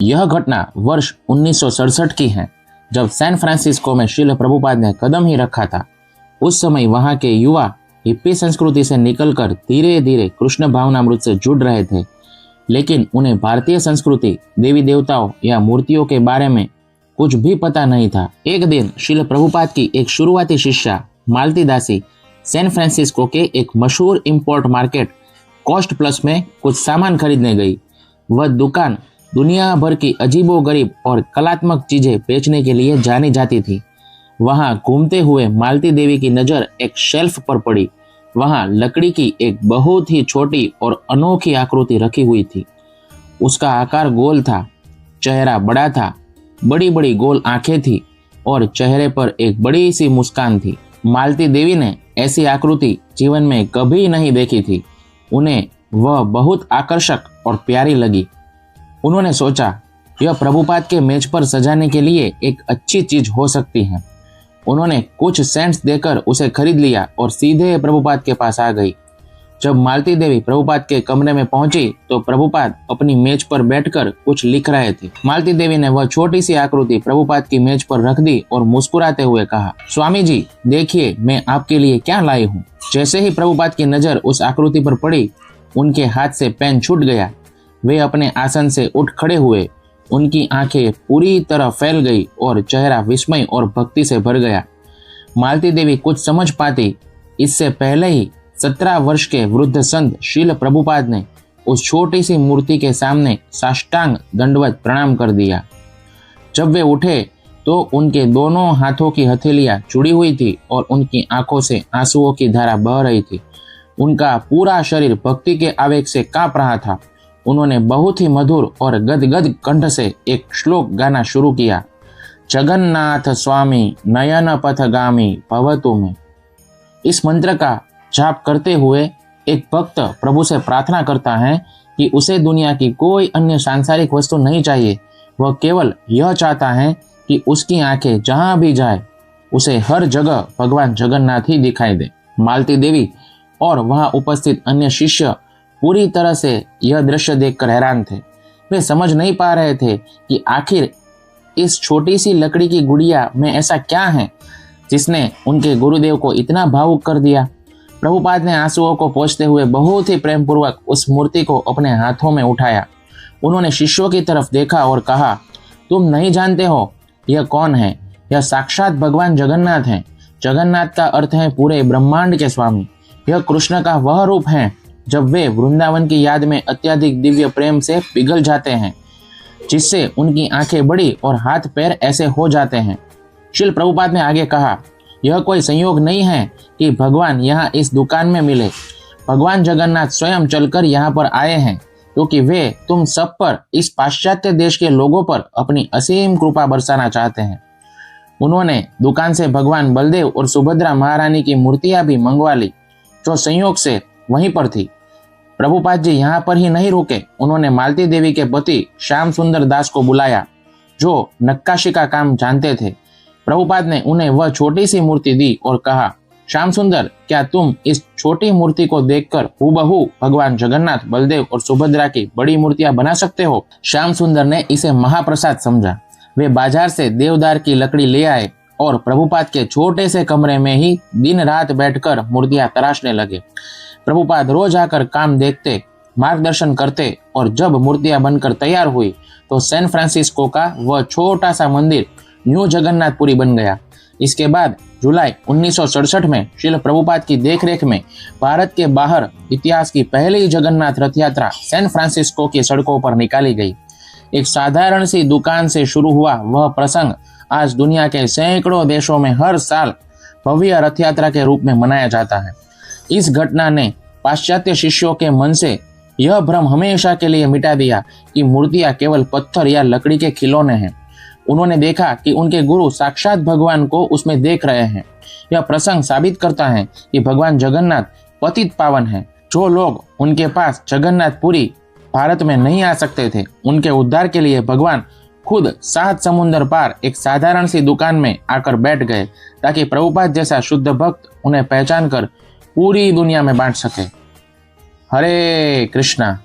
यह घटना वर्ष 1967 की है, जब सैन फ्रांसिस्को में श्रील प्रभुपाद ने कदम ही रखा था। उस समय वहां के युवा हिप्पी संस्कृति से निकलकर धीरे धीरे कृष्ण भावनामृत से जुड़ रहे थे, लेकिन उन्हें भारतीय संस्कृति, देवी देवताओं या मूर्तियों के बारे में कुछ भी पता नहीं था। एक दिन श्रील प्रभुपाद की एक शुरुआती शिष्या मालती दासी सैन फ्रांसिस्को के एक मशहूर इंपोर्ट मार्केट कॉस्ट प्लस में कुछ सामान खरीदने गई। वह दुकान दुनिया भर की अजीबोगरीब और कलात्मक चीजें बेचने के लिए जानी जाती थी। वहां घूमते हुए मालती देवी की नजर एक शेल्फ पर पड़ी। वहां लकड़ी की एक बहुत ही छोटी और अनोखी आकृति रखी हुई थी। उसका आकार गोल था, चेहरा बड़ा था, बड़ी बड़ी गोल आंखें थी और चेहरे पर एक बड़ी सी मुस्कान थी। मालती देवी ने ऐसी आकृति जीवन में कभी नहीं देखी थी। उन्हें वह बहुत आकर्षक और प्यारी लगी। उन्होंने सोचा, यह प्रभुपाद के मेज पर सजाने के लिए एक अच्छी चीज हो सकती है। उन्होंने कुछ सेंट्स देकर उसे खरीद लिया और सीधे प्रभुपाद के पास आ गई। जब मालती देवी प्रभुपाद के कमरे में पहुंची तो प्रभुपाद अपनी मेज पर बैठकर कुछ लिख रहे थे। मालती देवी ने वह छोटी सी आकृति प्रभुपाद की मेज पर रख दी और मुस्कुराते हुए कहा, स्वामी जी देखिए, मैं आपके लिए क्या लाई हूँ। जैसे ही प्रभुपाद की नजर उस आकृति पर पड़ी, उनके हाथ से पेन छूट गया। वे अपने आसन से उठ खड़े हुए। उनकी आंखें पूरी तरह फैल गई और चेहरा विस्मय और भक्ति से भर गया। मालती देवी कुछ समझ पाती इससे पहले ही 17 वर्ष के वृद्ध संत श्रील प्रभुपाद ने उस छोटी सी मूर्ति के सामने साष्टांग दंडवत प्रणाम कर दिया। जब वे उठे तो उनके दोनों हाथों की हथेलियां जुड़ी हुई थी और उनकी आंखों से आंसुओं की धारा बह रही थी। उनका पूरा शरीर भक्ति के आवेग से कांप रहा था। उन्होंने बहुत ही मधुर और गदगद कंठ से एक श्लोक गाना शुरू किया, जगन्नाथ स्वामी नयन पथगामी भवतु में। इस मंत्र का जाप करते हुए एक भक्त प्रभु से प्रार्थना करता है कि उसे दुनिया की कोई अन्य सांसारिक वस्तु नहीं चाहिए। वह केवल यह चाहता है कि उसकी आंखें जहां भी जाए उसे हर जगह भगवान जगन्नाथ ही दिखाई दे। मालती देवी और वहां उपस्थित अन्य शिष्य पूरी तरह से यह दृश्य देखकर हैरान थे। वे समझ नहीं पा रहे थे कि आखिर इस छोटी सी लकड़ी की गुड़िया में ऐसा क्या है जिसने उनके गुरुदेव को इतना भावुक कर दिया। प्रभुपाद ने आंसुओं को पोंछते हुए बहुत ही प्रेम पूर्वक उस मूर्ति को अपने हाथों में उठाया। उन्होंने शिष्यों की तरफ देखा और कहा, तुम नहीं जानते हो यह कौन है? यह साक्षात भगवान जगन्नाथ हैं। जगन्नाथ का अर्थ है पूरे ब्रह्मांड के स्वामी। यह कृष्ण का वह रूप है जब वे वृंदावन की याद में अत्यधिक दिव्य प्रेम से पिघल जाते हैं, जिससे उनकी आंखें बड़ी और हाथ पैर ऐसे हो जाते हैं। श्रील प्रभुपाद ने आगे कहा, यह कोई संयोग नहीं है कि भगवान यहाँ इस दुकान में मिले। भगवान जगन्नाथ स्वयं चलकर यहाँ पर आए हैं क्योंकि वे तुम सब पर, इस पाश्चात्य देश के लोगों पर अपनी असीम कृपा बरसाना चाहते हैं। उन्होंने दुकान से भगवान बलदेव और सुभद्रा महारानी की मूर्तियां भी मंगवा ली, जो संयोग से वहीं पर थी। प्रभुपाद जी यहाँ पर ही नहीं रुके। उन्होंने मालती देवी के पति श्याम सुंदर दास को बुलाया, जो नक्काशी का काम जानते थे। प्रभुपाद ने उन्हें वह छोटी सी मूर्ति दी और कहा, श्याम सुंदर, क्या तुम इस छोटी मूर्ति को देखकर हूबहू भगवान जगन्नाथ, बलदेव और सुभद्रा की बड़ी मूर्तियां बना सकते हो? श्याम सुंदर ने इसे महाप्रसाद समझा। वे बाजार से देवदार की लकड़ी ले आए और प्रभुपाद के छोटे से कमरे में ही दिन रात बैठकर मूर्तियां तराशने लगे। प्रभुपाद रोज आकर काम देखते, मार्गदर्शन करते और जब मूर्तियां बनकर तैयार हुई तो सैन फ्रांसिस्को का वह छोटा सा मंदिर न्यू जगन्नाथपुरी बन गया। इसके बाद जुलाई 1967 में श्रील प्रभुपाद की देखरेख में भारत के बाहर इतिहास की पहली जगन्नाथ रथ यात्रा सैन फ्रांसिस्को की सड़कों पर निकाली गई। एक साधारण सी दुकान से शुरू हुआ वह प्रसंग आज दुनिया के सैकड़ों देशों में हर साल भव्य रथ यात्रा के रूप में मनाया जाता है। इस घटना ने पाश्चात्य शिष्यों के मन से यह भ्रम हमेशा के लिए मिटा दिया कि मूर्तियां केवल पत्थर या लकड़ी के खिलौने हैं। उन्होंने देखा कि उनके गुरु साक्षात भगवान को उसमें देख रहे हैं। यह प्रसंग साबित करता है कि भगवान जगन्नाथ पतित पावन है। जो लोग उनके पास जगन्नाथपुरी भारत में नहीं आ सकते थे, उनके उद्धार के लिए भगवान खुद 7 समुंदर पार एक साधारण सी दुकान में आकर बैठ गए, ताकि प्रभुपाद जैसा शुद्ध भक्त उन्हें पहचान कर पूरी दुनिया में बांट सके। हरे कृष्णा।